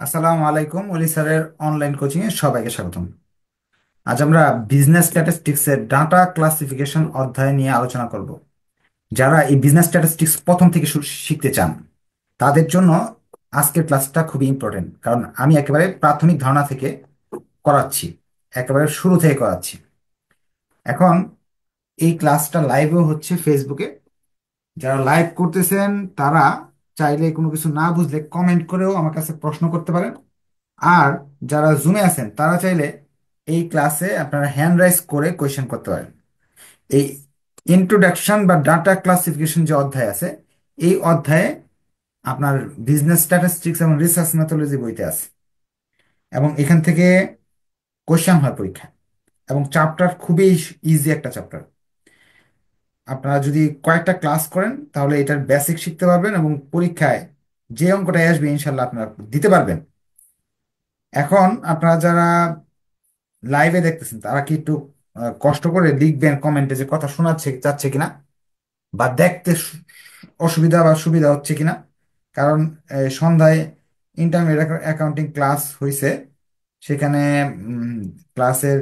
আসসালামু আলাইকুম, অলি স্যারের অনলাইন কোচিং এ সবাইকে স্বাগতম। আজ আমরা বিজনেস স্ট্যাটিস্টিক্স এর ডাটা ক্লাসিফিকেশন অধ্যায় নিয়ে আলোচনা করব। যারা এই বিজনেস স্ট্যাটিস্টিক্স প্রথম থেকে শিখতে চান তাদের জন্য আজকের ক্লাসটা খুবই ইম্পর্টেন্ট, কারণ আমি একেবারে প্রাথমিক ধারণা থেকে করাচ্ছি, একেবারে শুরু থেকে করাচ্ছি। এখন এই ক্লাসটা লাইভও হচ্ছে ফেসবুকে। যারা লাইভ করতেছেন তারা চাইলে কোনো কিছু না বুঝলে কমেন্ট করেও আমার কাছে প্রশ্ন করতে পারেন। আর যারা জুমে আছেন তারা চাইলে এই ক্লাসে আপনারা হ্যান্ড রাইজ করে কোয়েশ্চেন করতে পারেন। এই ইন্ট্রোডাকশন বা ডাটা ক্লাসিফিকেশন যে অধ্যায় আছে, এই অধ্যায়ে আপনার বিজনেস স্ট্যাটিস্টিক্স এবং রিসার্চ মেথোলজি বইতে আছে, এবং এখান থেকে কোয়েশ্চেন হয় পরীক্ষা। এবং চ্যাপ্টার খুবই ইজি একটা চ্যাপ্টার। আপনারা যদি কয়েকটা ক্লাস করেন তাহলে এটার বেসিক শিখতে পারবেন, এবং পরীক্ষায় যে অঙ্কটাই আসবে ইনশাল্লাহ আপনারা দিতে পারবেন। এখন আপনারা যারা লাইভে দেখতেছেন তারা কি একটু কষ্ট করে লিখবেন কমেন্টে যে কথা শোনাচ্ছে যাচ্ছে কিনা, বা দেখতে অসুবিধা বা সুবিধা হচ্ছে কিনা। কারণ সন্ধ্যায় ইন্টারমিডিয়েট অ্যাকাউন্টিং ক্লাস হয়েছে, সেখানে ক্লাসের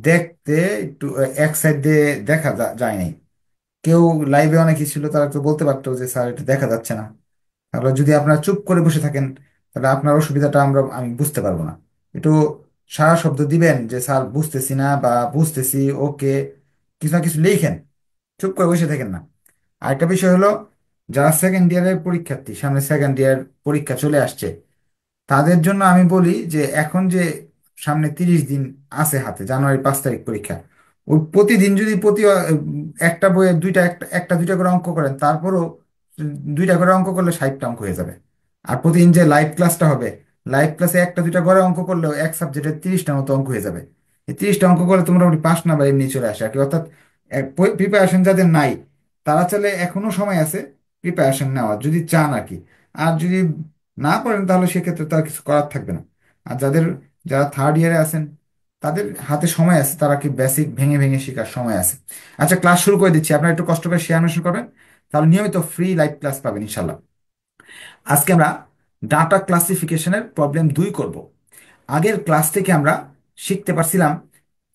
দেখতে একটু এক সাইড দিয়ে দেখা যায় নাই। কেউ লাইভে অনেকে ছিল, তারা তো বলতে পারতো যে স্যার এটা দেখা যাচ্ছে না। তাহলে যদি আপনারা চুপ করে বসে থাকেন তাহলে আপনার অসুবিধাটা আমি বুঝতে পারবো না। একটু সারা শব্দ দিবেন যে স্যার বুঝতেছি না বা বুঝতেছি, ওকে, কিছু না কিছু লিখেন, চুপ করে বসে থাকেন না। আরেকটা বিষয় হলো, যারা সেকেন্ড ইয়ারের পরীক্ষার্থী, সামনে সেকেন্ড ইয়ার পরীক্ষা চলে আসছে, তাদের জন্য আমি বলি যে এখন যে সামনে 30 দিন আছে হাতে, জানুয়ারি 5 তারিখ পরীক্ষা, ওই প্রতিদিন যদি একটা বইয়ে দুইটা একটা একটা দুইটা করে অঙ্ক করেন, তারপরও দুইটা করে অঙ্ক করলে 60টা অঙ্ক হয়ে যাবে। আর প্রতিদিন যে লাইভ ক্লাসটা হবে, লাইভ ক্লাসে একটা দুইটা করে অঙ্ক করলেও এক সাবজেক্টে 30টা মতো অঙ্ক হয়ে যাবে। এই 30টা অঙ্ক করলে তোমরা মোটামুটি 5 নাম্বার এমনি চলে আসে আর কি। অর্থাৎ প্রিপারেশন যাদের নাই তারা চাইলে এখনো সময় আছে প্রিপারেশন নেওয়া, যদি চান আর কি। আর যদি না করেন তাহলে সেক্ষেত্রে তো আর কিছু করার থাকবে না। আর যারা থার্ড ইয়ারে আছেন তাদের হাতে সময় আছে, তারা কি বেসিক ভেঙে ভেঙে শেখার সময় আছে। আচ্ছা, ক্লাস শুরু করে দিচ্ছি, আপনারা একটু কষ্ট করে শেয়ার মেনশন করবেন, তাহলে নিয়মিত ফ্রি লাইভ ক্লাস পাবেন ইনশাল্লাহ। আজকে আমরা ডাটা ক্লাসিফিকেশনের প্রবলেম 2 করব। আগের ক্লাস থেকে আমরা শিখতে পারছিলাম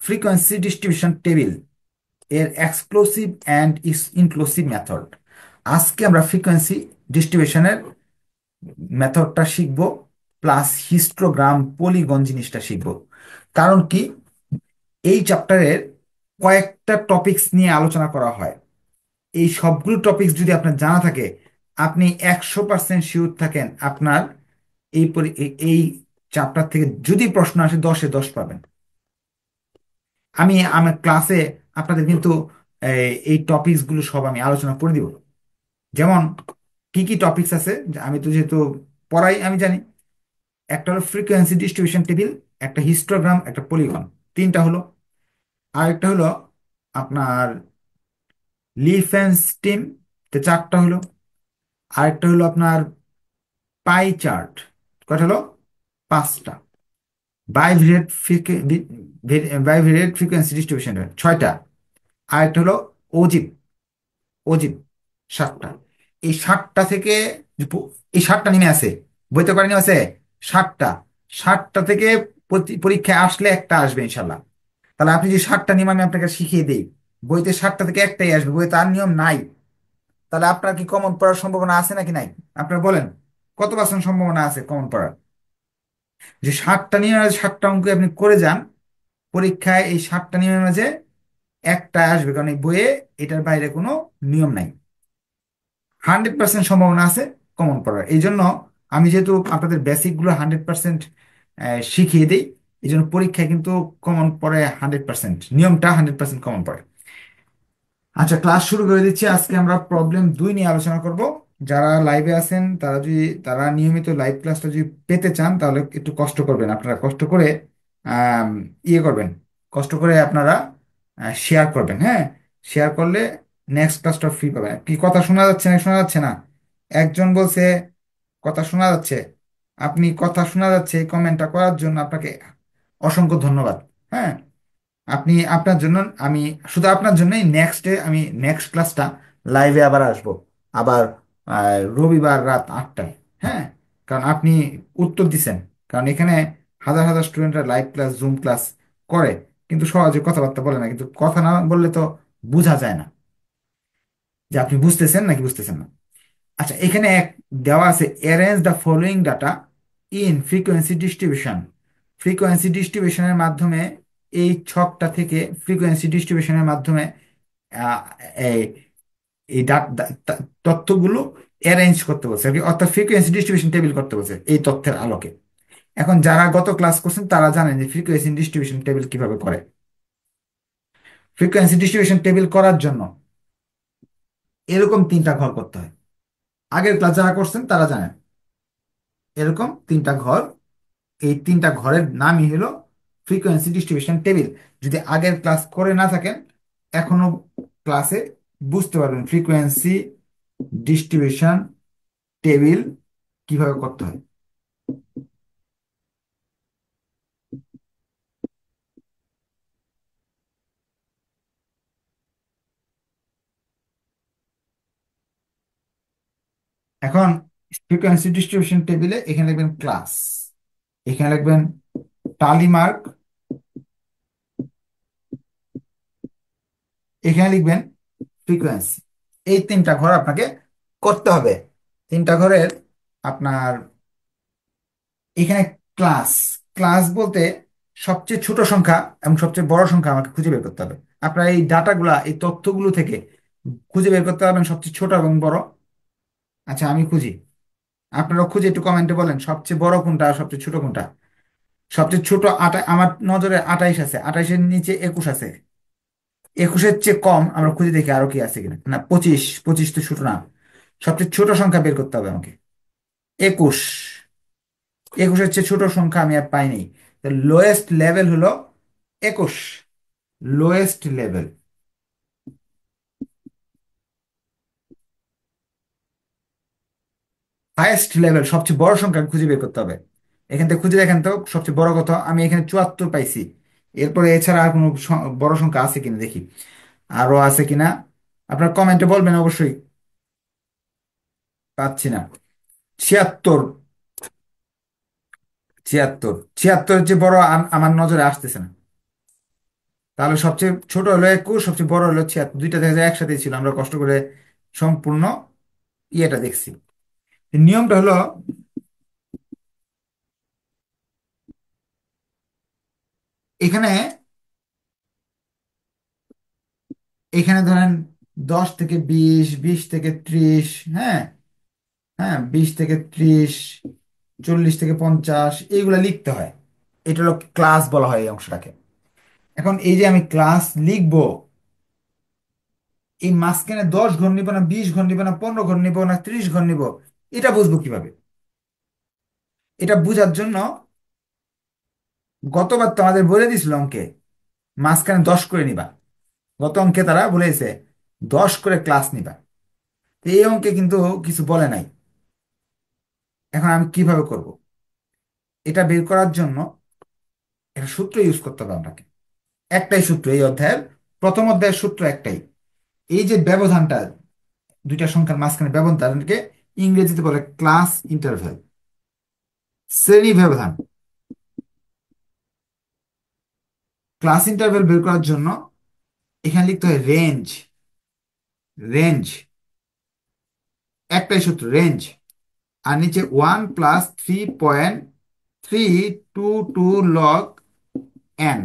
ফ্রিকোয়েন্সি ডিস্ট্রিবিউশন টেবিল এর এক্সক্লুসিভ অ্যান্ড ইনক্লুসিভ মেথড। আজকে আমরা ফ্রিকোয়েন্সি ডিস্ট্রিবিউশনের মেথডটা শিখব, প্লাস হিস্টোগ্রাম পলিগন জিনিসটা শিখব। কারণ কি, এই চ্যাপ্টারের কয়েকটা টপিকস নিয়ে আলোচনা করা হয়। এই সবগুলো টপিকস যদি আপনার জানা থাকে, আপনি 100% শিওর থাকেন আপনার এই চ্যাপ্টার থেকে যদি প্রশ্ন আসে 10-এ 10 পাবেন। আমি আমার ক্লাসে আপনাদের কিন্তু এই টপিকস গুলো সব আমি আলোচনা করে দিব। যেমন কি কি টপিকস আছে, আমি তো যেহেতু পড়াই আমি জানি। একটা হলো ফ্রিকোয়েন্সি ডিস্ট্রিবিউশন টেবিল, একটা হিস্টোগ্রাম, একটা পলিগন, তিনটা হলো। আরেকটা হলো আপনার লিফ অ্যান্ড স্টিম, চারটা হলো। আরেকটা হলো আপনার পাই চার্ট, কয়টা হলো? পাঁচটা। বাইভেরিয়েট বাইভেরিয়েট ফ্রিকোয়েন্সি ডিস্ট্রিবিউশন, ছয়টা। আরেকটা হলো অজিব, অজিব, সাতটা। এই সাতটা থেকে যে এই সাতটা নেমে আছে, বইতে করে নেমে আছে সাতটা। সাতটা থেকে পরীক্ষায় আসলে একটা আসবে ইনশাল্লাহ। তাহলে আপনি যে সাতটা নিয়ম আমি আপনাকে শিখিয়ে দিই, বইতে সাতটা থেকে একটাই আসবে, বইতে আর নিয়ম নাই। তাহলে আপনার কি কমন পড়ার সম্ভাবনা আছে নাকি নাই? আপনার বলেন, কত পার্সেন্ট সম্ভাবনা আছে কমন পড়ার? যে সাতটা নিয়মের 7টা অঙ্ক আপনি করে যান, পরীক্ষায় এই 7টা নিয়মের মাঝে একটা আসবে, কারণ এই বইয়ে এটার বাইরে কোনো নিয়ম নাই। 100% সম্ভাবনা আছে কমন পড়ার। এই জন্য আমি যেহেতু আপনাদের বেসিকগুলো 100% শিখিয়ে দিই, এই জন্য পরীক্ষায় কিন্তু কমন পড়ে 100%, নিয়মটা 100% কমন পড়ে। আচ্ছা, ক্লাস শুরু করে দিচ্ছি। আজকে আমরা প্রবলেম 2 নিয়ে আলোচনা করব। যারা লাইভে আছেন তারা নিয়মিত লাইভ ক্লাসটা যদি পেতে চান তাহলে একটু কষ্ট করবেন, আপনারা কষ্ট করে আম, ইয়ে করবেন, কষ্ট করে আপনারা শেয়ার করবেন। হ্যাঁ, শেয়ার করলে নেক্সট ক্লাসটা ফ্রি পাবেন। কি কথা শোনা যাচ্ছে না শোনা যাচ্ছে না? একজন বলছে কথা শোনা যাচ্ছে। আপনি কথা শোনা যাচ্ছে এই কমেন্টটা করার জন্য আপনাকে অসংখ্য ধন্যবাদ। হ্যাঁ, আপনি আপনার জন্য, আমি শুধু আপনার জন্যই আমি নেক্সট ক্লাসটা লাইভে আবার আসবো, আবার রবিবার রাত 8টায়। হ্যাঁ, কারণ আপনি উত্তর দিছেন, কারণ এখানে হাজার হাজার স্টুডেন্টরা লাইভ ক্লাস, জুম ক্লাস করে, কিন্তু সহজে কথাবার্তা বলে না, কিন্তু কথা না বললে তো বোঝা যায় না যে আপনি বুঝতেছেন নাকি বুঝতেছেন না। আচ্ছা, এখানে এক দেওয়া আছে, arrange the following data in frequency distribution. Frequency ডিস্ট্রিবিউশনের মাধ্যমে, এই ছকটা থেকে ফ্রিকোয়েন্সি ডিস্ট্রিবিউশনের মাধ্যমে আহ, এই এই তথ্যগুলো অ্যারেঞ্জ করতে বলছে আর কি, অর্থাৎ ফ্রিকোয়েন্সি ডিস্ট্রিবিউশন টেবিল করতে বলছে এই তথ্যের আলোকে। এখন যারা গত ক্লাস করছেন তারা জানেন যে ফ্রিকোয়েন্সি ডিস্ট্রিবিউশন টেবিল কিভাবে করে। ফ্রিকোয়েন্সি ডিস্ট্রিবিউশন টেবিল করার জন্য এরকম তিনটা ঘর করতে হয়। আগের ক্লাস যারা করছেন তারা জানেন এরকম তিনটা ঘর। এই তিনটা ঘরের নামই হলো ফ্রিকোয়েন্সি ডিস্ট্রিবিউশন টেবিল। যদি আগের ক্লাস করে না থাকেন, এখনো ক্লাসে বুঝতে পারবেন ফ্রিকোয়েন্সি ডিস্ট্রিবিউশন টেবিল কিভাবে করতে হয়। এখন ফ্রিকোয়েন্সি ডিস্ট্রিবিউশন টেবিলে এখানে লিখবেন ক্লাস, এখানে লিখবেন টালি মার্ক, এখানে লিখবেন ফ্রিকোয়েন্সি। এই তিনটা ঘর আপনাকে করতে হবে। তিনটা ঘরের আপনার এখানে ক্লাস, ক্লাস বলতে সবচেয়ে ছোট সংখ্যা এবং সবচেয়ে বড় সংখ্যা আমাকে খুঁজে বের করতে হবে। আপনার এই ডাটাগুলা, এই তথ্যগুলো থেকে খুঁজে বের করতে পারবেন সবচেয়ে ছোট এবং বড়। আচ্ছা, আমি খুঁজি, আপনারা খুঁজে একটু কমেন্টে বলেন সবচেয়ে বড় কোনটা আর সবচেয়ে ছোট কোনটা। সবচেয়ে ছোট আমার নজরে 28 আছে, 28-এর নিচে 21 আছে। 21-এর চেয়ে কম আমরা খুঁজে দেখি আরো কি আছে কিনা। না, 25, 25 তো ছোট না। সবচেয়ে ছোট সংখ্যা বের করতে হবে আমাকে। 21, 21-এর চেয়ে ছোট সংখ্যা আমি আর পাইনি। লোয়েস্ট লেভেল হলো 21, লোয়েস্ট লেভেল। হাইয়েস্ট লেভেল সবচেয়ে বড় সংখ্যা খুঁজে বের করতে হবে। এখান থেকে খুঁজে দেখেন তো সবচেয়ে বড় কত। আমি এখানে 74 পাইছি। এরপরে এছাড়া আর কোনো বড় সংখ্যা আছে কিনা দেখি, আরো আছে কিনা। আপনার কমেন্টে বলবেন অবশ্যই। পাচ্ছি না। 76, 76, 76-এর যে বড় আমার নজরে আসতেছে না। তাহলে সবচেয়ে ছোট হলো 21, সবচেয়ে বড় হলো 76, দুইটা দেখা যায় একসাথেই ছিল। আমরা কষ্ট করে সম্পূর্ণ ইয়েটা দেখছি। নিয়মটা হলো, এখানে এখানে ধরেন 10 থেকে 20, 20 থেকে 30, হ্যাঁ, হ্যাঁ, 20 থেকে 30, 40 থেকে 50, এইগুলা লিখতে হয়। এটা হলো ক্লাস বলা হয় এই অংশটাকে। এখন এই যে আমি ক্লাস লিখবো, এই মাঝখানে 10 ঘর নিব না, 20 ঘর নিব না, 15 ঘর নিব না, 30 ঘর নিব, এটা বুঝবো কিভাবে? এটা বুঝার জন্য গতবার তো আমাদের বলে দিছিল অঙ্কে মাঝখানে 10 করে নিবা। গত অঙ্কে তারা বলেছে 10 করে ক্লাস নিবা। তো এই অঙ্কে কিন্তু কিছু বলে নাই। এখন আমি কিভাবে করব? এটা বের করার জন্য একটা সূত্র ইউজ করতে হবে আপনাকে। একটাই সূত্র এই অধ্যায়ের, প্রথম অধ্যায়ের সূত্র একটাই। এই যে ব্যবধানটা, দুইটা সংখ্যার মাঝখানে ব্যবধানকে ইংরেজিতে বলে ক্লাস ইন্টারভ্যাল, শ্রেণী ব্যবধান। ক্লাস ইন্টারভ্যাল বের করার জন্য এখানে লিখতে হয় রেঞ্জ। রেঞ্জ, একটাই সূত্র, রেঞ্জ। আর নিচে 1+3.322 log n।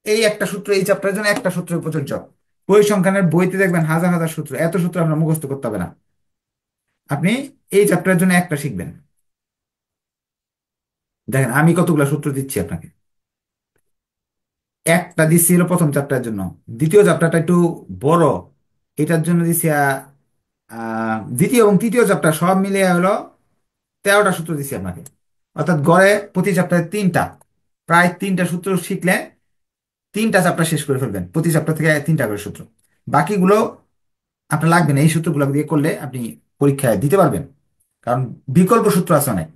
এই একটা সূত্র এই চ্যাপ্টারের জন্য, একটা সূত্র প্রযোজ্য। পরিসংখ্যানের বইতে দেখবেন হাজার হাজার সূত্র, এত সূত্র আপনার মুখস্থ করতে হবে না। আপনি এই চ্যাপ্টারের জন্য একটা শিখবেন। দেখেন আমি কতগুলো সূত্র দিচ্ছি আপনাকে। একটা দিচ্ছি হলো প্রথম চ্যাপ্টারের জন্য। দ্বিতীয় চ্যাপ্টারটা একটু বড়, এটার জন্য দিচ্ছি দ্বিতীয় এবং তৃতীয় চ্যাপ্টার সব মিলিয়ে হলো 13টা সূত্র দিচ্ছি আপনাকে। অর্থাৎ গড়ে প্রতি চ্যাপ্টারে তিনটা, প্রায় তিনটা সূত্র শিখলে তিনটা চ্যাপ্টার শেষ করে ফেলবেন। প্রতি চ্যাপ্টার থেকে তিনটা করে সূত্র। বাকিগুলো আপনার লাগবে না, এই সূত্রগুলো দিয়ে করলে আপনি পরীক্ষায় দিতে পারবেন, কারণ বিকল্প সূত্র আছে অনেক।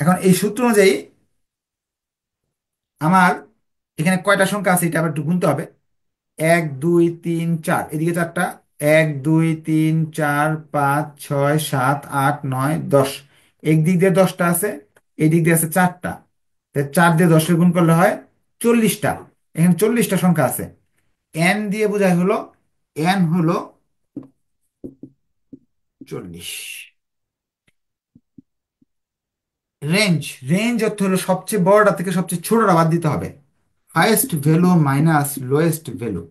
এখন এই সূত্র অনুযায়ী আমার এখানে কয়টা সংখ্যা আছে এটা আবার একটু গুনতে হবে। 1 2 3 4, এদিকে চারটা। 1 2 3 4 5 6 7 8 9 10, একদিক দিয়ে 10টা আছে, এই দিক দিয়ে আছে 4টা। তাই 4 দিয়ে 10-এর গুণ করলে হয় 40টা। এখানে 40টা সংখ্যা আছে। এন দিয়ে বোঝায় হলো, এন হলো 40। রেঞ্জ, রেঞ্জ অর্থ হলো সবচেয়ে বড়টা থেকে সবচেয়ে ছোটটা বাদ দিতে হবে। Highest value minus lowest value.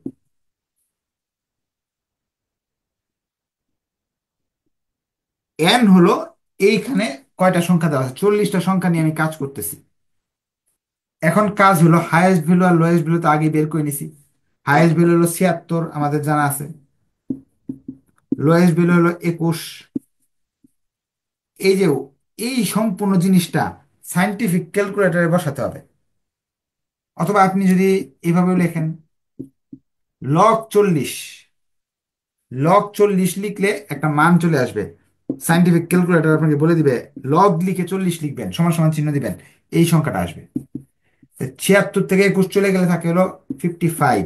N হলো এইখানে কয়টা সংখ্যা দেওয়া আছে, 40টা সংখ্যা নিয়ে আমি কাজ করতেছি। এখন কাজ হলো হাইয়েস্ট ভ্যালু আর লোয়েস্ট ভ্যালু তো আগে বের করে নিছি। হাইয়েস্ট ভ্যালু হলো 76, আমাদের জানা আছে। লোয়েস্ট ভ্যালু হলো 21। এই যে এই সম্পূর্ণ জিনিসটা সাইন্টিফিক ক্যালকুলেটরে বসাতে হবে। অথবা আপনি যদি এভাবে লেখেন, log 40, log 40 লিখলে একটা মান চলে আসবে। সাইন্টিফিক ক্যালকুলেটর আপনাকে বলে দিবে লগ লিখে 40 লিখবেন, সমান সমান চিহ্ন দিবেন, এই সংখ্যাটা আসবে। 76 থেকে 21 চলে গেলে থাকে হলো 55।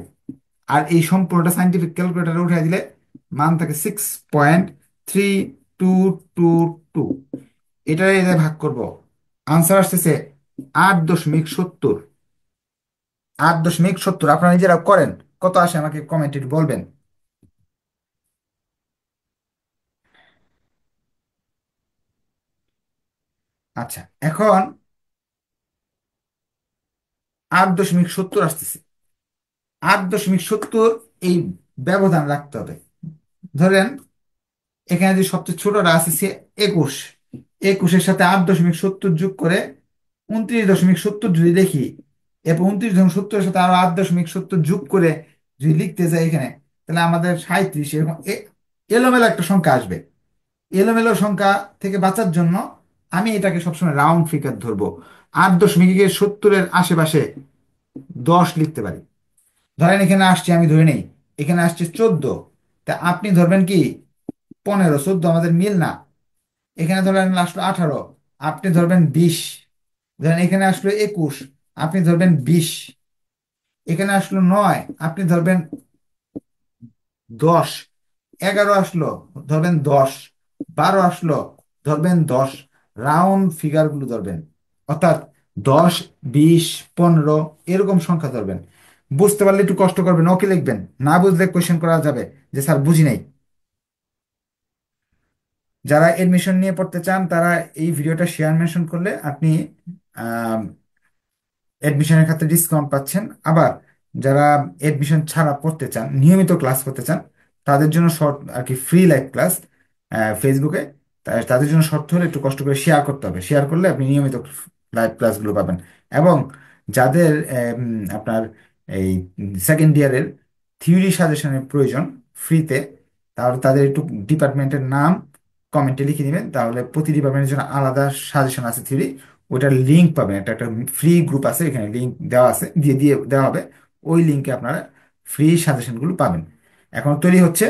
আর এই সম্পূর্ণটা সাইন্টিফিক ক্যালকুলেটরে উঠে দিলে মান থাকে 6.3222। এটা এটা ভাগ করব, আনসার আসতেছে 8.70। 8.70 আপনারা নিজেরা করেন, কত আসে আমাকে কমেন্টে বলবেন। আচ্ছা, এখন 8.70 আসতেছে। 8.70 এই ব্যবধান রাখতে হবে। ধরেন এখানে যে সবচেয়ে ছোটটা আছে সে 21, 21-এর সাথে 8.70 যোগ করে 29.70 যদি দেখি, এরপর 29.70-এর সাথে আরো 8.70 যোগ করে যদি লিখতে যাই এখানে, তাহলে আমাদের 37 এরকম এলোমেলো একটা সংখ্যা আসবে। এলোমেলো সংখ্যা থেকে বাঁচার জন্য আমি এটাকে সবসময় রাউন্ড ফিগার ধরবো। 8.70-এর আশেপাশে 10 লিখতে পারি। ধরেন এখানে আসছে, আমি ধরে নেই এখানে আসছে 14, তা আপনি ধরবেন কি 15, 14 আমাদের মিল না। এখানে ধরেন আসলো 18, আপনি ধরবেন 20। ধরেন এখানে আসলো 21, আপনি ধরবেন 20। এখানে আসলো 9, আপনি ধরবেন 10। 11 আসলো, ধরবেন 10। 12 আসলো, ধরবেন 10। রাউন্ড ফিগার গুলো ধরবেন, অর্থাৎ 10, 20, 15 এরকম সংখ্যা ধরবেন। বুঝতে পারলে একটু কষ্ট করবেন, ওকে লিখবেন, না বুঝলে কোয়েশ্চেন করা যাবে যে স্যার বুঝি নাই। যারা এডমিশন নিয়ে পড়তে চান তারা এই ভিডিওটা শেয়ার মেনশন করলে আপনি এডমিশনের ক্ষেত্রে ডিসকাউন্ট পাচ্ছেন। আবার যারা এডমিশন ছাড়া পড়তে চান, নিয়মিত ক্লাস করতে চান, তাদের জন্য শর্ট আর কি ফ্রি লাইভ ক্লাস ফেসবুকে। তাদের জন্য শর্ত হলে একটু কষ্ট করে শেয়ার করতে হবে, শেয়ার করলে আপনি নিয়মিত লাইভ ক্লাসগুলো পাবেন। এবং যাদের আপনার এই সেকেন্ড ইয়ারের থিওরি সাজেশনের প্রয়োজন ফ্রিতে, তাহলে তাদের একটু ডিপার্টমেন্টের নাম কমেন্টে লিখে দিবেন, তাহলে প্রতি ডিপার্টমেন্টের জন্য আলাদা সাজেশন আছে থিওরি, ওইটার লিঙ্ক পাবেন। একটা একটা ফ্রি গ্রুপ আছে, এখানে লিঙ্ক দেওয়া আছে, দিয়ে দিয়ে দেওয়া হবে। ওই লিঙ্কে আপনারা ফ্রি সাজেশনগুলো পাবেন। এখন তৈরি হচ্ছে।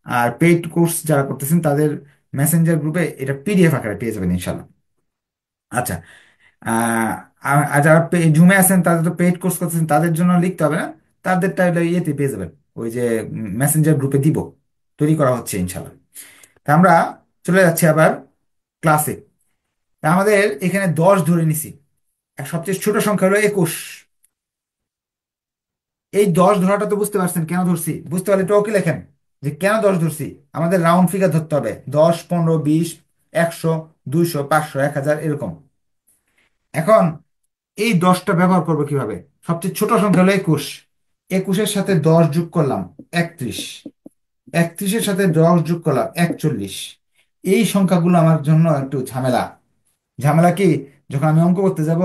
আর পেইড কোর্স যারা করতেছেন তাদের মেসেঞ্জার গ্রুপে এটা পিডিএফ আকারে পেয়ে যাবেন ইনশাল্লাহ। আচ্ছা, আর যারা জুমে আছেন তাদের তো পেইড কোর্স করতেছেন, তাদের জন্য লিখতে হবে না, তাদেরটা হলো ইয়েতে পেয়ে যাবেন। ওই যে মেসেঞ্জার গ্রুপে দিব, তৈরি করা হচ্ছে ইনশাল্লাহ। তা আমরা চলে যাচ্ছি আবার ক্লাসে। তা আমাদের এখানে 10 ধরে নিছি, আর সবচেয়ে ছোট সংখ্যা হলো 21। এই 10 ধরাটা তো বুঝতে পারছেন কেন ধরছি, বুঝতে পারলে একটু ওকে লেখেন যে কেন 10 ধরছি। আমাদের রাউন্ড ফিগার ধরতে হবে, 10, 15, 20, 100, 200, 500, 1000 এরকম। এখন এই 10টা ব্যবহার করবো কিভাবে? সবচেয়ে ছোট সংখ্যা হলো 21, 21-এর সাথে 10 যোগ করলাম 31, 31-এর সাথে 10 যোগ করলাম 41। এই সংখ্যাগুলো আমার জন্য একটু ঝামেলা। ঝামেলা কি? যখন আমি অঙ্ক করতে যাব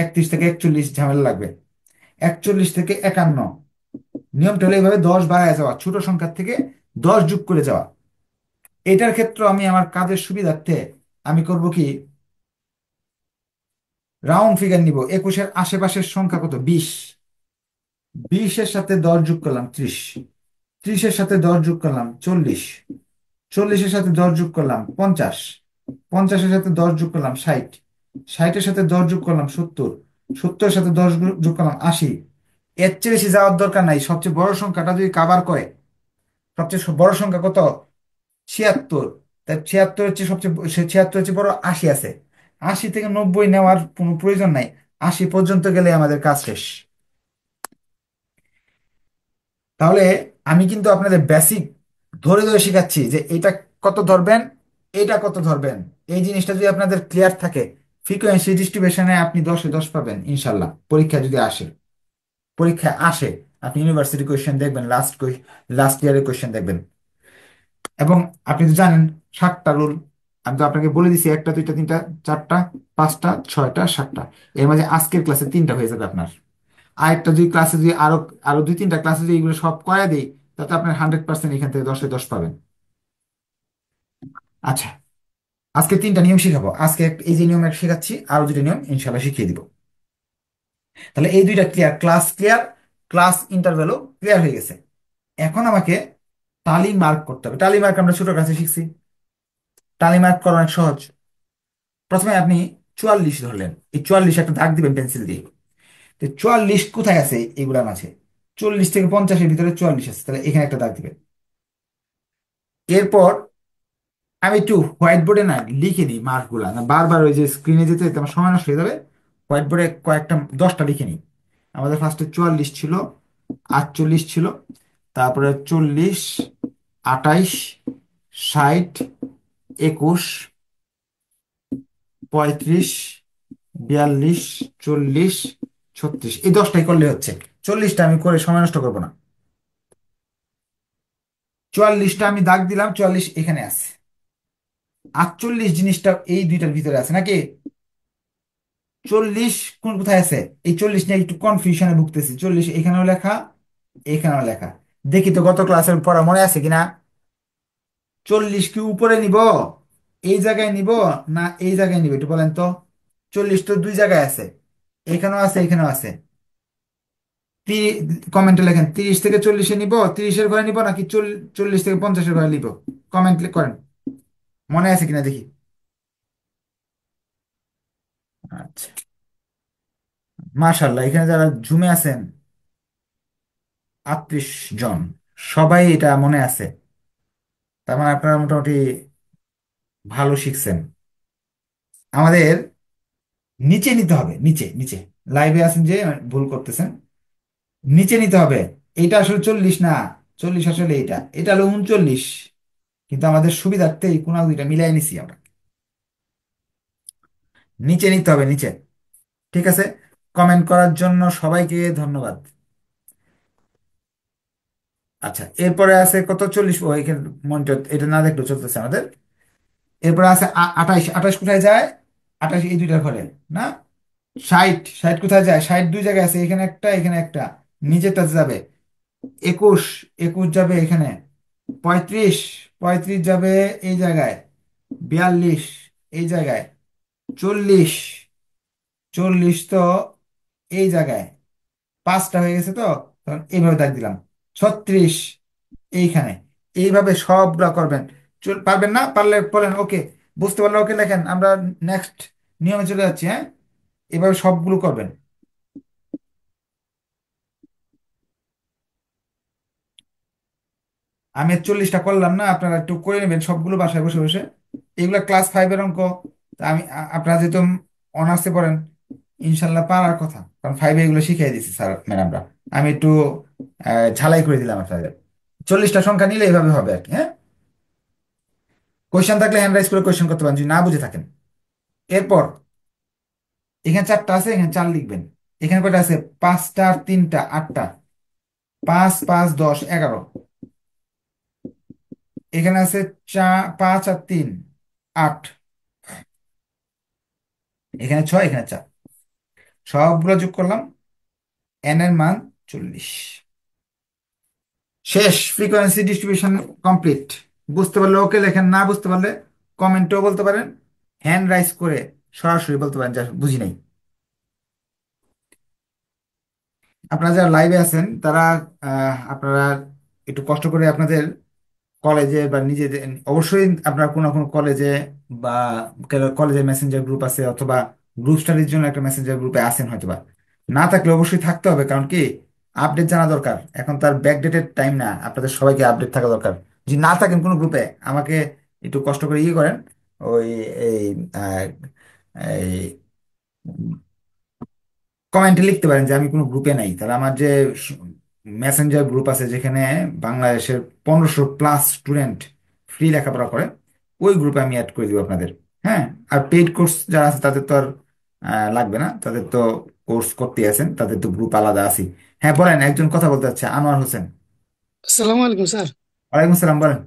31 থেকে 41 ঝামেলা লাগবে। 41 থেকে 51, নিয়মটা হলো এইভাবে 10 বাড়ায় যাওয়া, ছোট সংখ্যার থেকে 10 যোগ করে যাওয়া। এটার ক্ষেত্রে আমি আমার কাজের সুবিধার্থে আমি করব কি, রাউন্ড ফিগার নিব। 21-এর আশেপাশের সংখ্যা কত? 20। 20-এর সাথে 10 যোগ করলাম 30, 30-এর সাথে 10 যোগ করলাম 40, 40-এর সাথে 10 যোগ করলাম 50, 50-এর সাথে 10 যোগ করলাম 60, 60-এর সাথে 10 যোগ করলাম 70, 70-এর সাথে 10 যোগ করলাম 80। এর চেয়ে বেশি যাওয়ার দরকার নাই, সবচেয়ে বড় সংখ্যাটা যদি কাভার করে। সবচেয়ে বড় সংখ্যা কত? 76। তাই 76-এর চেয়ে সবচেয়ে 76-এর চেয়ে বড় 80 আছে। 80 থেকে 90 নেওয়ার কোনো প্রয়োজন নাই। 80 পর্যন্ত গেলে আমাদের কাজ শেষ। তাহলে আমি কিন্তু আপনাদের বেসিক ধরে ধরে শেখাচ্ছি যে এটা কত ধরবেন, এটা কত ধরবেন। এই জিনিসটা যদি আপনাদের ক্লিয়ার থাকে, ফ্রিকোয়েন্সি ডিস্ট্রিবিউশনে আপনি 10-এ 10 পাবেন ইনশাল্লাহ। পরীক্ষা যদি আসে, পরীক্ষায় আসে, আপনি ইউনিভার্সিটি কোয়েশ্চেন দেখবেন, লাস্ট ইয়ারের কোয়েশ্চেন দেখবেন। এবং আপনি তো জানেন 7টা রুল। আমি তো আপনাকে বলে দিছি, 1টা 2টা 3টা 4টা 5টা 6টা 7টা। এর মাঝে আজকের ক্লাসে 3টা হয়ে যাবে আপনার। আরেকটা যদি ক্লাসে যদি আরো আরো 2-3টা ক্লাসে যদি এগুলো সব করায় দিই, তাতে আপনার 100% এখান থেকে 10-এ 10 পাবেন। আচ্ছা, আজকে 3টা নিয়ম শিখাবো। আজকে এই যে নিয়ম একটা শেখাচ্ছি, আরো 2টা নিয়ম ইনশাল্লাহ শিখিয়ে দিব। তাহলে এই 2টা ক্লিয়ার, ক্লাস ক্লিয়ার, ক্লাস ইন্টারভ্যালও ক্লিয়ার হয়ে গেছে। এখন আমাকে টালি মার্ক করতে হবে। টালি মার্ক আমরা ছোট ক্লাসে শিখছি। টালি মার্ক করা অনেক সহজ। প্রথমে আপনি 44 ধরলেন, এই 44 একটা দাগ দিবেন পেন্সিল দিয়ে। তো 44 কোথায় আছে এগুলার মাঝে? 40 থেকে 50-এর ভিতরে 44 আছে, তাহলে এখানে একটা দাগ দিবেন। এরপর আমি একটু হোয়াইট বোর্ডে না লিখে নিই মার্কগুলা, না বারবার ওই যে স্ক্রিনে যেতে যেতে আমার সময় নষ্ট হয়ে যাবে। হোয়াইট বোর্ডে কয়েকটা 10টা লিখে নিই। আমাদের ফার্স্টে 44 ছিল, 48 ছিল, তারপরে 40, 28, 60, 21, 35, 42, 40, 36, এই 10টাই করলে হচ্ছে। 40টা আমি করে সময় নষ্ট করবো না। 44টা আমি দাগ দিলাম, 44 এখানে আছে। 48 জিনিসটা এই দুইটার ভিতরে আছে নাকি? 40 কোন কোথায় আছে? এই 40 নিয়ে একটু কনফিউশনে ভুগতেছি। 40 এখানেও লেখা, এখানেও লেখা। দেখি তো গত ক্লাসের পড়া মনে আছে কিনা। 40 কি উপরে নিব, এই জায়গায় নিব, না এই জায়গায় নিব, একটু বলেন তো। 40 তো দুই জায়গায় আছে, এখানেও আছে এখানেও আছে। কমেন্টে লেখেন 30 থেকে 40-এ নিব, 30-এর ঘরে নিব, নাকি 40 থেকে 50-এর ঘরে নিব। কমেন্ট করেন, মনে আছে কিনা দেখি। আচ্ছা, মাশাল্লাহ, এখানে যারা জুমে আছেন 38 জন, সবাই এটা মনে আছে। তার মানে আপনারা মোটামুটি ভালো শিখছেন। আমাদের নিচে নিতে হবে, নিচে নিচে। লাইভে আছেন যে ভুল করতেছেন। নিচে নিতে হবে। এইটা আসলে 40 না, 40 আসলে এইটা, এটা হলো 39। কিন্তু আমাদের সুবিধার্থে এই কোনা দুইটা মিলাই নিছি আমরা। নিচে নিতে হবে, নিচে। ঠিক আছে। কমেন্ট করার জন্য সবাইকে ধন্যবাদ। আচ্ছা, এরপরে আছে কত? 40, ও এখানে মনিটর এটা না দেখলেও চলতেছে আমাদের। এরপরে আছে 28। 28 কোথায় যায়? 28 এই দুইটার ঘরে, না? 60, 60 কোথায় যায়? 60 দুই জায়গায় আছে, এখানে একটা এখানে একটা, নিচেরটাতে যাবে। 21, 21 যাবে এখানে। 35, 35 যাবে এই জায়গায়। 42 এই জায়গায়। 40, 40 তো এই জায়গায়। 5টা হয়ে গেছে তো, তখন এইভাবে দাগ দিলাম। 36 এইখানে। এইভাবে সবগুলা করবেন। পারবেন না? পারলে বলেন ওকে। বুঝতে পারলে ওকে লেখেন, আমরা নেক্সট নিয়মে চলে যাচ্ছি। হ্যাঁ, এভাবে সবগুলো করবেন। আমি 40টা করলাম না, আপনারা একটু করে নেবেন সবগুলো বাসায় বসে বসে। এগুলা ক্লাস 5-এর অঙ্ক। তা আমি আপনারা যেহেতু অনার্সে পড়েন, ইনশাল্লাহ পারার কথা, কারণ 5-এ এগুলো শিখিয়ে দিচ্ছি স্যার ম্যাডামরা। আমি একটু ঝালাই করে দিলাম আপনাদের। 40টা সংখ্যা নিলে এভাবে হবে আর কি। হ্যাঁ, কোয়েশ্চেন থাকলে হ্যান্ড রাইজ করে কোয়েশ্চেন করতে পারেন যদি না বুঝে থাকেন। এরপর এখানে 4টা আছে, এখানে 4 লিখবেন। এখানে কয়টা আছে? 5টা আর 3টা 8টা। 5, 5, 10, 11। এখানে আছে 5 আর 3, 8। এখানে 6, এখানে 4। সবগুলো যোগ করলাম, এন এর মান 40। শেষ, ফ্রিকোয়েন্সি ডিস্ট্রিবিউশন কমপ্লিট। বুঝতে পারলে ওকে লেখেন, না বুঝতে পারলে কমেন্টেও বলতে পারেন, হ্যান্ড রাইজ করে সরাসরি বলতে পারেন যা বুঝি নাই। আপনারা যারা লাইভে আছেন তারা আপনারা একটু কষ্ট করে আপনাদের কলেজে বা নিজেদের, অবশ্যই আপনারা কোনো না কোনো কলেজে বা কলেজের মেসেঞ্জার গ্রুপ আছে, অথবা গ্রুপ স্টাডির জন্য একটা মেসেঞ্জার গ্রুপে আছেন হয়তোবা। না থাকলে অবশ্যই থাকতে হবে, কারণ কি আপডেট জানা দরকার। এখন তার ব্যাকডেটেড টাইম না, আপনাদের সবাইকে আপডেট থাকা দরকার। যদি না থাকেন কোনো গ্রুপে, আমাকে একটু কষ্ট করে ইয়ে করেন। ওই এই এই কমেন্টে লিখতে পারেন যে আমি কোনো গ্রুপে নাই, তাহলে আমার যে মেসেঞ্জার গ্রুপ আছে যেখানে বাংলাদেশের 1500+ স্টুডেন্ট ফ্রি লেখাপড়া করে, ওই গ্রুপে আমি অ্যাড করে দিব আপনাদের। হ্যাঁ, আর পেইড কোর্স যারা আছে তাদের তো আর লাগবে না, তাদের তো কোর্স করতে আছেন, তাদের তো গ্রুপ আলাদা আছে। হ্যাঁ বলেন, একজন কথা বলতে চাচ্ছে, আনোয়ার হোসেন। আসসালামু আলাইকুম স্যার। ওয়ালাইকুম আসসালাম, বলেন।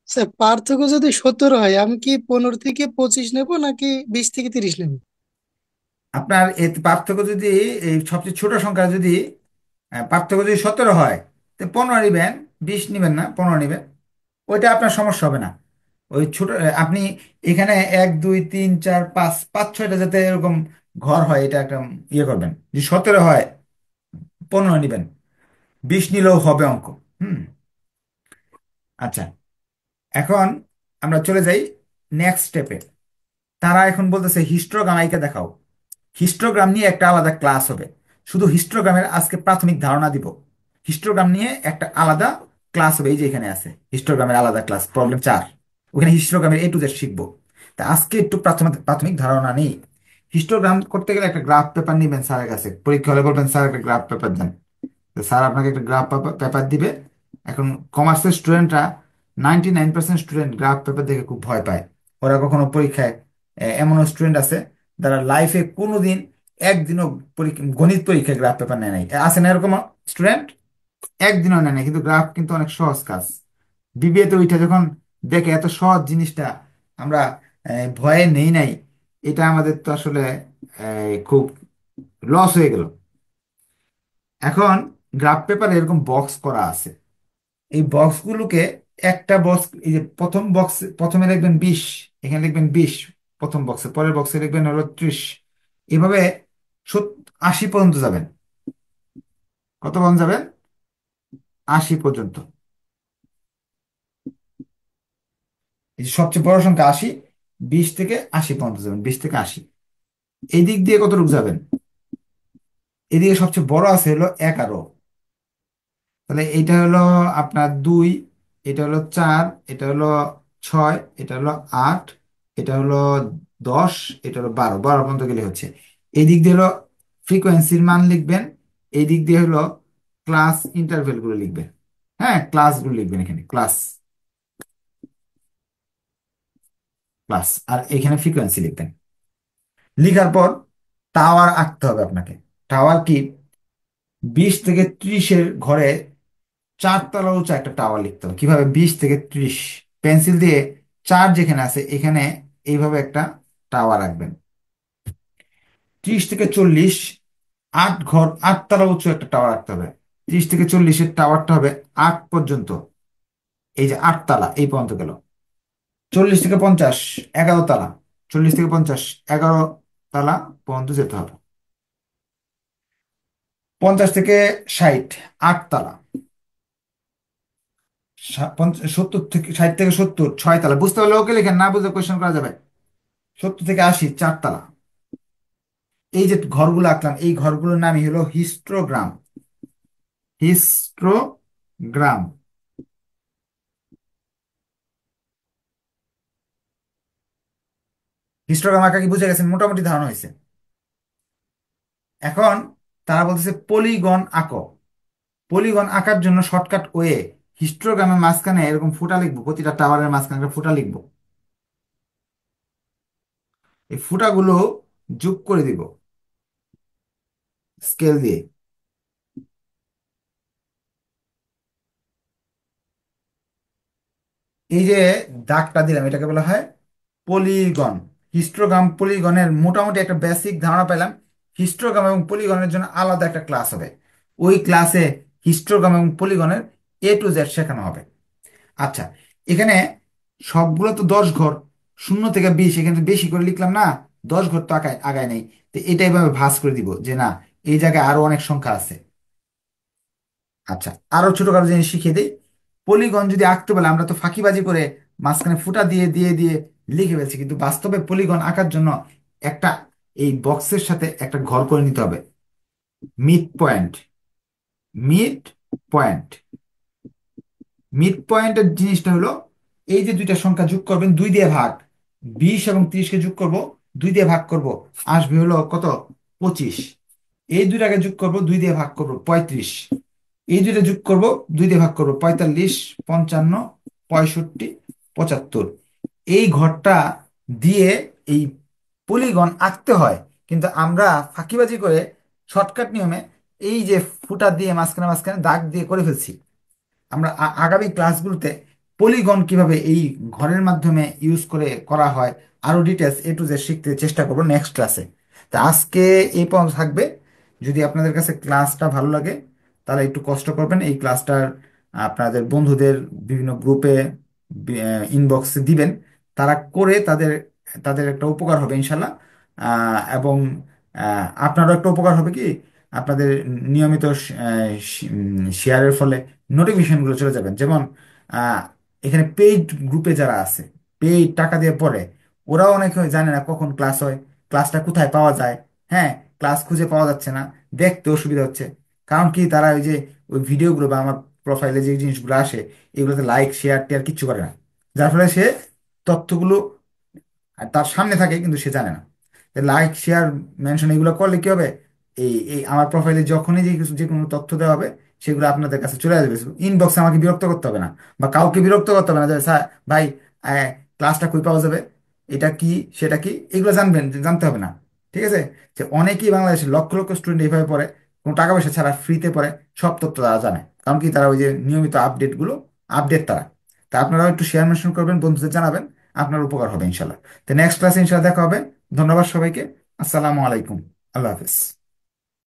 স্যার, পার্থক্য যদি 17 হয়, আমি কি 15 থেকে 25 নেব নাকি 20 থেকে 30 নেব? আপনার এই পার্থক্য যদি, এই সবচেয়ে ছোট সংখ্যা যদি পার্থক্য যদি 17 হয়, তো 15 নিবেন, 20 নিবেন না, 15 নিবেন। ওইটা আপনার সমস্যা হবে না। ওই ছোট আপনি এখানে 1 2 3 4 5 5 6টা যাতে এরকম ঘর হয়, এটা একটা ইয়ে করবেন। যদি 17 হয়, 15 নিবেন, 20 নিলেও হবে অঙ্ক। হুম। আচ্ছা, এখন আমরা চলে যাই নেক্সট স্টেপে। তারা এখন বলতেছে হিস্টোগ্রাম আইকা দেখাও। হিস্টোগ্রাম নিয়ে একটা আলাদা ক্লাস হবে। শুধু হিস্টোগ্রামের আজকে প্রাথমিক ধারণা দিব। হিস্টোগ্রাম নিয়ে একটা আলাদা ক্লাস হবে, এই যে এখানে আছে হিস্টোগ্রামের আলাদা ক্লাস, প্রবলেম 4। ওখানে হিস্টোগ্রামের A to Z শিখবো। তা আজকে একটু প্রাথমিক প্রাথমিক ধারণা নেই। হিস্টোগ্রাম করতে গেলে একটা গ্রাফ পেপার নিবেন, স্যারের কাছে পরীক্ষা হলে বলবেন স্যার একটা গ্রাফ পেপার দেন। তো স্যার আপনাকে একটা গ্রাফ পেপার দিবে। এখন কমার্সের স্টুডেন্টরা, 99% স্টুডেন্ট গ্রাফ পেপার দেখে খুব ভয় পায়। ওরা কখনো পরীক্ষায়, এমনও স্টুডেন্ট আছে যারা লাইফে কোনোদিন একদিনও গণিত পরীক্ষায় গ্রাফ পেপার নেয় নাই। আছে না এরকম স্টুডেন্ট? একদিনও নেয় নাই, কিন্তু গ্রাফ কিন্তু অনেক সহজ কাজ। বিবিএতে ওইটা যখন দেখে এত সহজ জিনিসটা, আমরা ভয়ে নেই নাই। এটা আমাদের তো আসলে খুব লস হয়ে গেল। এখন গ্রাফ পেপারে এরকম বক্স করা আছে। এই বক্সগুলোকে, একটা বক্স, এই যে প্রথম বক্স, প্রথমে লিখবেন 20, এখানে লিখবেন 20 প্রথম বক্সে, পরের বক্সে লিখবেন হলো 30। এভাবে 80 পর্যন্ত যাবেন। কত পর্যন্ত যাবেন? 80 পর্যন্ত। এই যে সবচেয়ে বড় সংখ্যা 80, 20 থেকে 80 পর্যন্ত যাবেন, 20 থেকে 80। এই দিক দিয়ে কতটুকু যাবেন? এদিকে সবচেয়ে বড় আছে হলো 11। তাহলে এটা হলো আপনার 2, এটা হলো 4, এটা হলো 6, এটা হলো 8, এটা হলো 10, এটা হলো 12, 12 পর্যন্ত গেলে হচ্ছে। এই দিক দিয়ে হলো ফ্রিকোয়েন্সির মান লিখবেন, এই দিক দিয়ে হলো ক্লাস ইন্টারভেল গুলো লিখবেন। হ্যাঁ, ক্লাসগুলো লিখবেন, এখানে ক্লাস, ক্লাস, আর এখানে ফ্রিকোয়েন্সি লিখবেন। লিখার পর টাওয়ার আঁকতে হবে আপনাকে। টাওয়ার কি? 20 থেকে 30-এর ঘরে 4 তলা উঁচা একটা টাওয়ার লিখতে হবে। কিভাবে? 20 থেকে 30, পেন্সিল দিয়ে 4 যেখানে আছে এখানে এইভাবে একটা টাওয়ার আঁকবেন। 30 থেকে 40, 8 ঘর, 8 তলা উঁচু একটা টাওয়ার আঁকতে হবে। 30 থেকে 40-এর টাওয়ারটা হবে 8 পর্যন্ত। এই যে 8 তলা এই পর্যন্ত গেল। 40 থেকে 50, 11 তলা। 40 থেকে 50, 11 তলা পর্যন্ত যেতে হবে। 50 থেকে 60, 8 তলা। 70 থেকে 60, 6 তলা। বুঝতে পারলে ওকে লিখেন, না বুঝলে কোয়েশ্চেন করা যাবে। 70 থেকে 80, 4 তলা। এই যে ঘরগুলো আঁকলাম, এই ঘরগুলোর নামই হলো হিস্টোগ্রাম। হিস্টোগ্রাম। হিস্টোগ্রাম আঁকা কি বুঝে গেছেন? মোটামুটি ধারণা হয়েছে। এখন তারা বলতেছে পলিগন আঁকো। পলিগন আঁকার জন্য শর্টকাট ওয়ে, হিস্টোগ্রামের মাঝখানে এরকম ফুটা লিখবো, প্রতিটা টাওয়ারের মাঝখানে একটা ফুটা লিখবো। এই ফুটাগুলো যোগ করে দিব স্কেল দিয়ে। এই যে দাগটা দিলাম, এটাকে বলা হয় পলিগন। হিস্টোগ্রাম পলিগনের মোটামুটি একটা বেসিক ধারণা পেলাম। হিস্টোগ্রাম এবং পলিগনের জন্য আলাদা একটা ক্লাস হবে। ওই ক্লাসে হিস্টোগ্রাম এবং পলিগনের A to Z শেখানো হবে। আচ্ছা, এখানে সবগুলো তো 10 ঘর, 0 থেকে 20, এখানে তো বেশি করে লিখলাম না। 10 ঘর তো আগায় আগায় নেই। তো এটা এভাবে ভাঁজ করে দিব যে না, এই জায়গায় আরো অনেক সংখ্যা আছে। আচ্ছা, আরো ছোটখাটো জিনিস শিখিয়ে দিই। পলিগন যদি আঁকতে বলে, আমরা তো ফাঁকিবাজি করে মাঝখানে ফুটা দিয়ে দিয়ে দিয়ে লিখে ফেলছি, কিন্তু বাস্তবে পলিগন আঁকার জন্য একটা, এই বক্সের সাথে একটা ঘর করে নিতে হবে। Mid point, mid point. Mid পয়েন্টের জিনিসটা হলো, এই যে দুইটা সংখ্যা যোগ করবেন, 2 দিয়ে ভাগ, 20 এবং 30কে যোগ করব, দুই দিয়ে ভাগ করব, আসবে হলো কত? 25। এই দুইটাকে যোগ করব, দুই দিয়ে ভাগ করব, 35। এই দুইটা যোগ করব, দুই দিয়ে ভাগ করব, 45, 55, 65, 75। এই ঘরটা দিয়ে এই পলিগন আঁকতে হয়, কিন্তু আমরা ফাঁকিবাজি করে শর্টকাট নিয়মে এই যে ফুটা দিয়ে মাঝখানে মাঝখানে দাগ দিয়ে করে ফেলছি। আমরা আগামী ক্লাসগুলোতে পলিগন কিভাবে এই ঘরের মাধ্যমে ইউজ করে করা হয় আরো ডিটেলস A to Z শিখতে চেষ্টা করবো নেক্সট ক্লাসে। তা আজকে এই পর্যন্ত থাকবে। যদি আপনাদের কাছে ক্লাসটা ভালো লাগে তাহলে একটু কষ্ট করবেন, এই ক্লাসটার আপনাদের বন্ধুদের বিভিন্ন গ্রুপে ইনবক্সে দিবেন। তারা করে তাদের তাদের একটা উপকার হবে ইনশাল্লাহ। এবং আপনারও একটা উপকার হবে কি, আপনাদের নিয়মিত শেয়ারের ফলে নোটিফিকেশনগুলো চলে যাবেন। যেমন আহ, এখানে পেইড গ্রুপে যারা আছে, পেইড টাকা দিয়ে পড়ে, ওরাও অনেকে জানে না কখন ক্লাস হয়, ক্লাসটা কোথায় পাওয়া যায়। হ্যাঁ, ক্লাস খুঁজে পাওয়া যাচ্ছে না, দেখতে অসুবিধা হচ্ছে। কারণ কি, তারা ওই যে ওই ভিডিওগুলো বা আমার প্রোফাইলে যে জিনিসগুলো আসে এগুলোতে লাইক শেয়ার টেয়ার কিচ্ছু করে না, যার ফলে সে তথ্যগুলো তার সামনে থাকে কিন্তু সে জানে না। লাইক শেয়ার মেনশন এগুলো করলে কি হবে, এই এই আমার প্রোফাইলে যখনই যে কিছু যে কোনো তথ্য দেওয়া হবে সেগুলো আপনাদের কাছে চলে আসবে। ইনবক্সে আমাকে বিরক্ত করতে হবে না, বা কাউকে বিরক্ত করতে হবে না যে স্যার ভাই ক্লাসটা কই পাওয়া যাবে, এটা কি সেটা কি, এগুলো জানবেন, জানতে হবে না। ঠিক আছে? যে অনেকেই বাংলাদেশের লক্ষ লক্ষ স্টুডেন্ট এইভাবে পড়ে, কোনো টাকা পয়সা ছাড়া ফ্রিতে পড়ে, সব তথ্য তারা জানে। কারণ কি, তারা ওই যে নিয়মিত আপডেটগুলো আপডেট তারা। তা আপনারাও একটু শেয়ার মেনশন করবেন, বন্ধুদের জানাবেন, আপনার উপকার হবে ইনশাল্লাহ। তো নেক্সট ক্লাসে ইনশাল্লাহ দেখা হবে। ধন্যবাদ সবাইকে। আসসালামু আলাইকুম। আল্লাহ হাফেজ।